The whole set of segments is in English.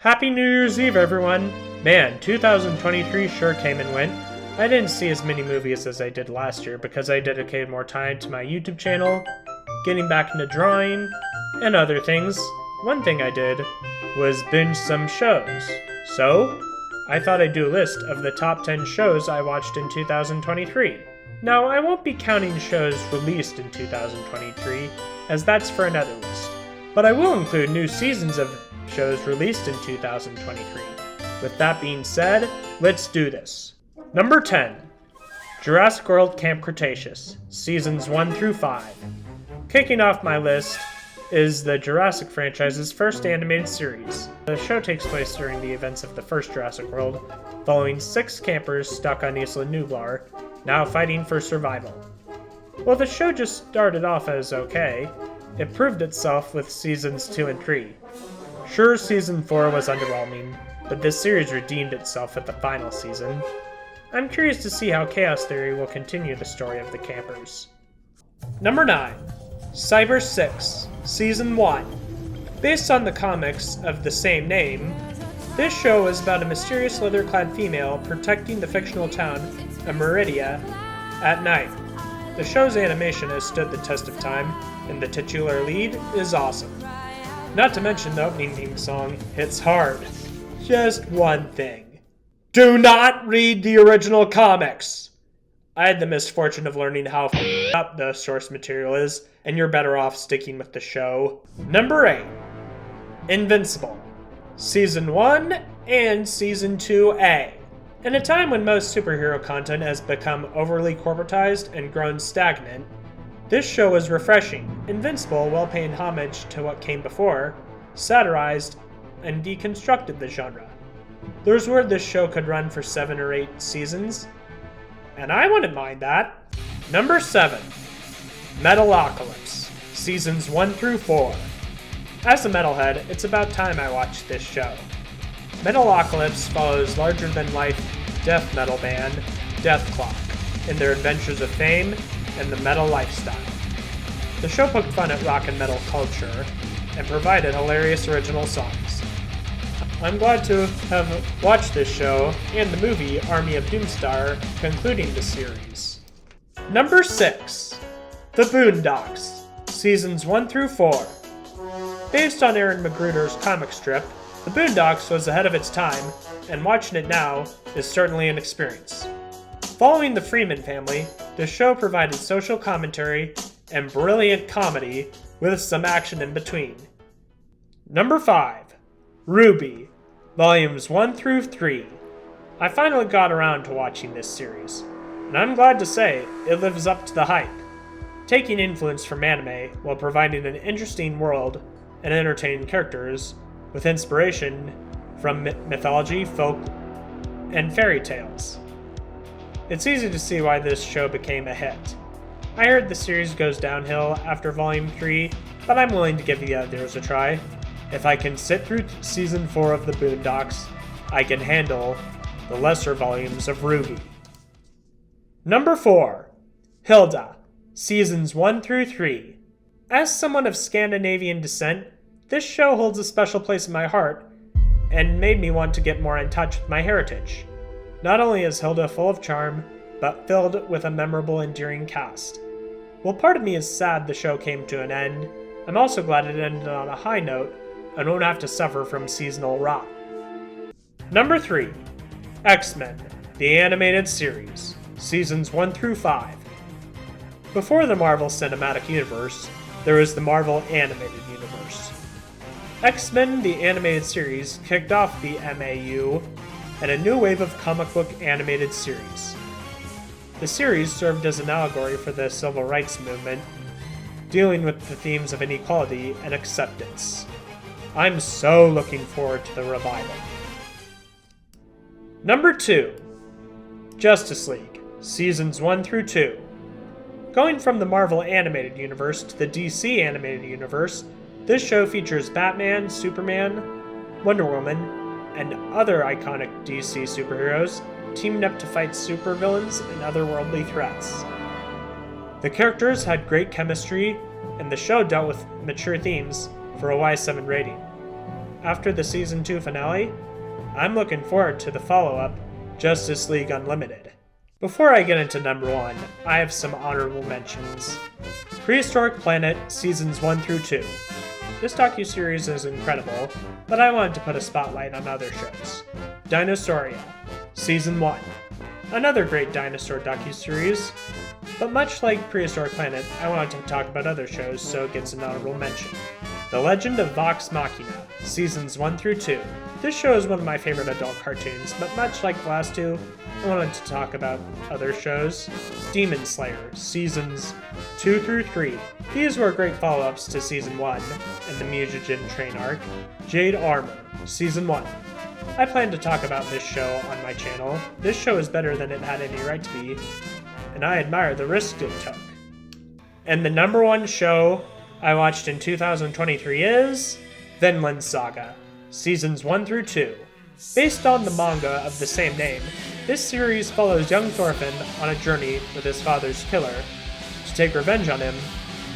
Happy New Year's Eve, everyone! Man, 2023 sure came and went. I didn't see as many movies as I did last year because I dedicated more time to my YouTube channel, getting back into drawing, and other things. One thing I did was binge some shows. So, I thought I'd do a list of the top 10 shows I watched in 2023. Now, I won't be counting shows released in 2023, as that's for another list. But I will include new seasons of shows released in 2023. With that being said, let's do this. Number 10. Jurassic World Camp Cretaceous, Seasons 1 through 5. Kicking off my list is the Jurassic franchise's first animated series. The show takes place during the events of the first Jurassic World, following 6 campers stuck on Isla Nublar, now fighting for survival. While the show just started off as okay, it proved itself with seasons 2 and 3. Sure, season 4 was underwhelming, but this series redeemed itself at the final season. I'm curious to see how Chaos Theory will continue the story of the campers. Number 9. Cybersix, Season 1. Based on the comics of the same name, this show is about a mysterious leather-clad female protecting the fictional town of Meridia at night. The show's animation has stood the test of time, and the titular lead is awesome. Not to mention the opening theme song hits hard. Just one thing. Do not read the original comics! I had the misfortune of learning how up the source material is, and you're better off sticking with the show. Number 8. Invincible, Season 1 and Season 2A. In a time when most superhero content has become overly corporatized and grown stagnant, this show is refreshing. Invincible, while paying homage to what came before, satirized and deconstructed the genre. There's word this show could run for 7 or 8 seasons, and I wouldn't mind that. Number 7. Metalocalypse, Seasons 1 through 4. As a metalhead, it's about time I watched this show. Metalocalypse follows larger-than-life death metal band Deathclock in their adventures of fame and the metal lifestyle. The show poked fun at rock and metal culture and provided hilarious original songs. I'm glad to have watched this show and the movie Army of Doomstar concluding the series. Number 6. The Boondocks, Seasons 1 through 4. Based on Aaron McGruder's comic strip, The Boondocks was ahead of its time, and watching it now is certainly an experience. Following the Freeman family, the show provided social commentary and brilliant comedy with some action in between. Number 5. RWBY, Volumes 1 through 3. I finally got around to watching this series, and I'm glad to say it lives up to the hype, taking influence from anime while providing an interesting world and entertaining characters with inspiration from mythology, folk, and fairy tales. It's easy to see why this show became a hit. I heard the series goes downhill after Volume 3, but I'm willing to give the others a try. If I can sit through Season 4 of The Boondocks, I can handle the lesser volumes of RWBY. Number 4. Hilda, Seasons 1 through 3. As someone of Scandinavian descent, this show holds a special place in my heart and made me want to get more in touch with my heritage. Not only is Hilda full of charm, but filled with a memorable, endearing cast. While part of me is sad the show came to an end, I'm also glad it ended on a high note and won't have to suffer from seasonal rot. Number 3. X-Men, the Animated Series, Seasons 1 through 5. Before the Marvel Cinematic Universe, there was the Marvel Animated Universe. X-Men, the Animated Series, kicked off the MAU and a new wave of comic book animated series. The series served as an allegory for the civil rights movement, dealing with the themes of inequality and acceptance. I'm so looking forward to the revival. Number 2. Justice League, Seasons 1 through 2. Going from the Marvel Animated Universe to the DC Animated Universe, this show features Batman, Superman, Wonder Woman, and other iconic DC superheroes teamed up to fight supervillains and otherworldly threats. The characters had great chemistry, and the show dealt with mature themes for a Y7 rating. after the Season 2 finale, I'm looking forward to the follow-up, Justice League Unlimited. Before I get into number 1, I have some honorable mentions. Prehistoric Planet Seasons 1 through 2. This docuseries is incredible, but I wanted to put a spotlight on other shows. Dinosauria, Season 1. Another great dinosaur docuseries, but much like Prehistoric Planet, I wanted to talk about other shows, so it gets an honorable mention. The Legend of Vox Machina, Seasons 1 through 2. This show is one of my favorite adult cartoons, but much like the last two, I wanted to talk about other shows. Demon Slayer, Seasons 2 through 3. These were great follow-ups to Season 1 and the Mutagen Train arc. Jade Armor, Season 1. I plan to talk about this show on my channel. This show is better than it had any right to be, and I admire the risk it took. And the number 1 show I watched in 2023 is Vinland Saga, Seasons 1 through 2. Based on the manga of the same name, this series follows young Thorfinn on a journey with his father's killer to take revenge on him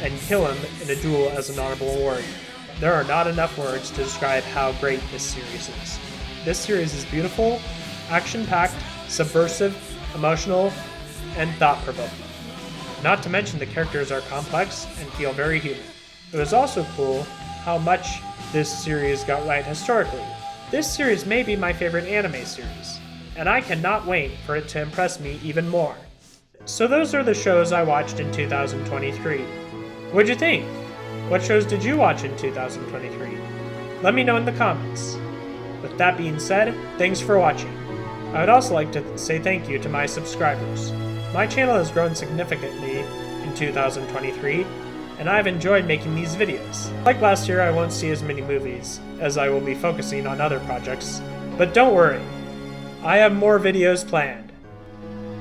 and kill him in a duel as an honorable warrior. There are not enough words to describe how great this series is. This series is beautiful, action-packed, subversive, emotional, and thought-provoking. Not to mention the characters are complex and feel very human. It was also cool how much this series got right historically. This series may be my favorite anime series, and I cannot wait for it to impress me even more. So those are the shows I watched in 2023. What'd you think? What shows did you watch in 2023? Let me know in the comments. With that being said, thanks for watching. I would also like to say thank you to my subscribers. My channel has grown significantly in 2023, and I've enjoyed making these videos. Like last year, I won't see as many movies, as I will be focusing on other projects, but don't worry, I have more videos planned.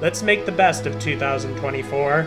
Let's make the best of 2024.